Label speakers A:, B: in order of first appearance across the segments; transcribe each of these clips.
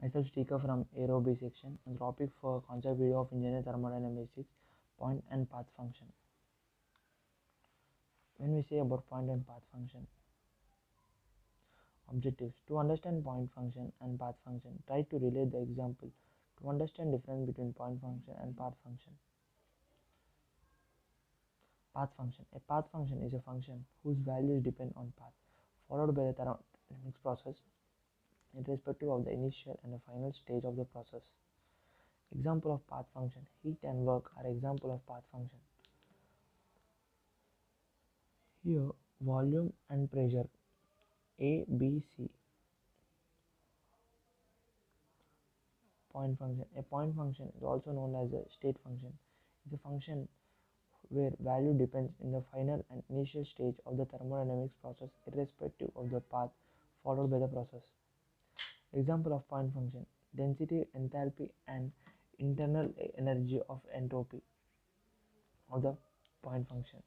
A: Myself Stika from Aerobi section. On the topic for concept video of engineering thermodynamics, point and path function. When we say about point and path function, objectives: to understand point function and path function, try to relate the example to understand difference between point function and path function. Path function: a path function is a function whose values depend on path followed by the thermodynamics process irrespective of the initial and the final stage of the process. Example of path function: heat and work are example of path function. Here, volume and pressure A, B, C. Point function. A point function is also known as a state function. It's a function where value depends in the final and initial stage of the thermodynamics process irrespective of the path followed by the process. Example of point function: density, enthalpy, and internal energy of entropy of the point function.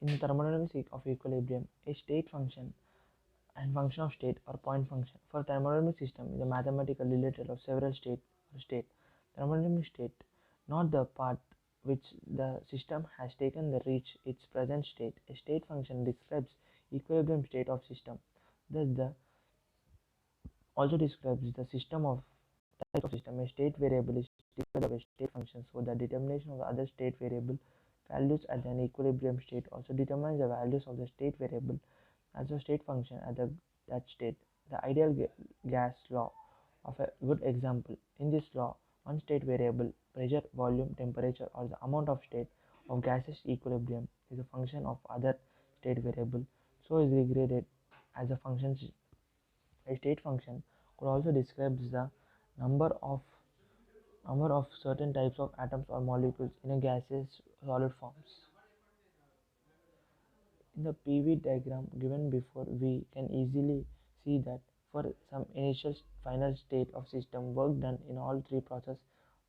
A: In thermodynamics of equilibrium, a state function and function of state or point function. For thermodynamic system is a mathematical related of several state or state. Thermodynamic state, not the path which the system has taken to reach its present state. A state function describes equilibrium state of system. Thus, the also describes the system of type of system. A state variable is described as a state function. So the determination of the other state variable values at an equilibrium state also determines the values of the state variable as a state function at that state. The ideal gas law of a good example. In this law, one state variable, pressure, volume, temperature, or the amount of state of gaseous equilibrium is a function of other state variable, so is regarded as a function. A state function could also describe the number of certain types of atoms or molecules in a gaseous solid forms. In the PV diagram given before, we can easily see that for some initial final state of system, work done in all three processes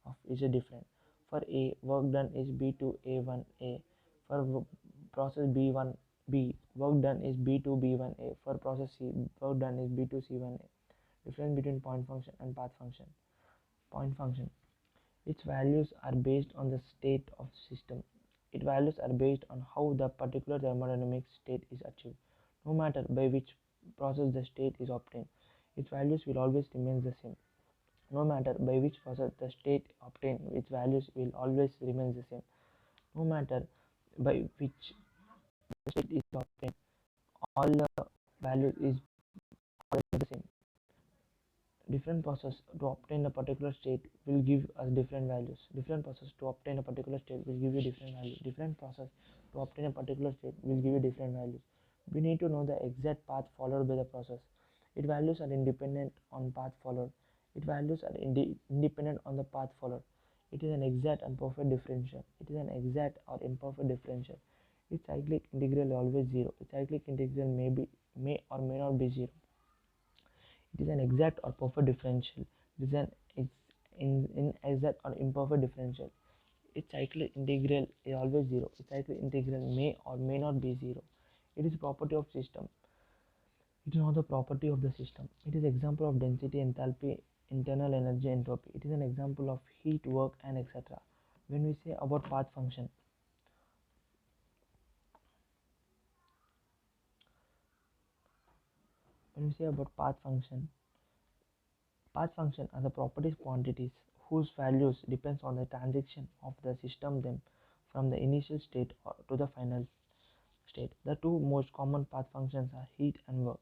A: of is different. For A, work done is B2A1A. For process B1B, work done is B2B1A. For process C, work done is B2C1A. Difference between point function and path function. Point function: its values are based on the state of system. Its values are based on how the particular thermodynamic state is achieved. No matter by which process the state is obtained, its values will always remain the same. No matter by which process the state obtained, its values will always remain the same. No matter by which the state is obtained, all the values is always the same. Different process to obtain a particular state will give us different values. Different process to obtain a particular state will give you different values. Different process to obtain a particular state will give you different values. We need to know the exact path followed by the process. Its values are independent on path followed. Its values are independent on the path followed. It is an exact and perfect differential. It is an exact or imperfect differential. Its cyclic integral is always zero. Its cyclic integral may or may not be zero. It is an exact or perfect differential. It is an inexact or imperfect differential. Its cyclic integral is always zero. Its cyclic integral may or may not be zero. It is a property of system. It is not the property of the system. It is example of density, enthalpy, internal energy, entropy. It is an example of heat, work, and etc. When we say about path function, when we say about path function are the properties quantities whose values depends on the transition of the system them from the initial state to the final state. The two most common path functions are heat and work.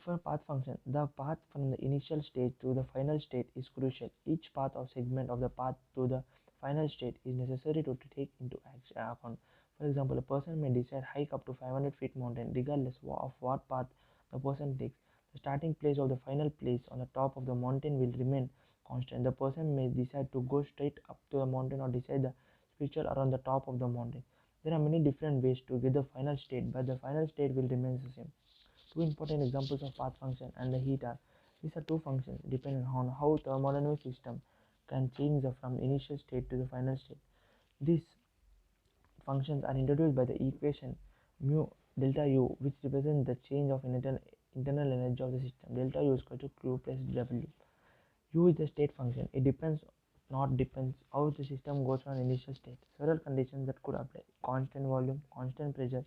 A: For a path function, the path from the initial state to the final state is crucial. Each path or segment of the path to the final state is necessary to take into account. For example, a person may decide hike up to 500 feet mountain regardless of what path the person takes. The starting place of the final place on the top of the mountain will remain constant. The person may decide to go straight up to the mountain or decide the spiritual around the top of the mountain. There are many different ways to get the final state, but the final state will remain the same. Two important examples of path function and the heat are, these are two functions depending on how thermodynamic system can change from initial state to the final state. These functions are introduced by the equation mu delta u, which represents the change of internal energy of the system. Delta u is equal to q plus w. U is the state function. It depends how the system goes from initial state. Several conditions that could apply: constant volume, constant pressure,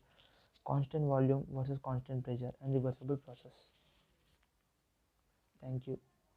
A: constant volume versus constant pressure, and reversible process. Thank you.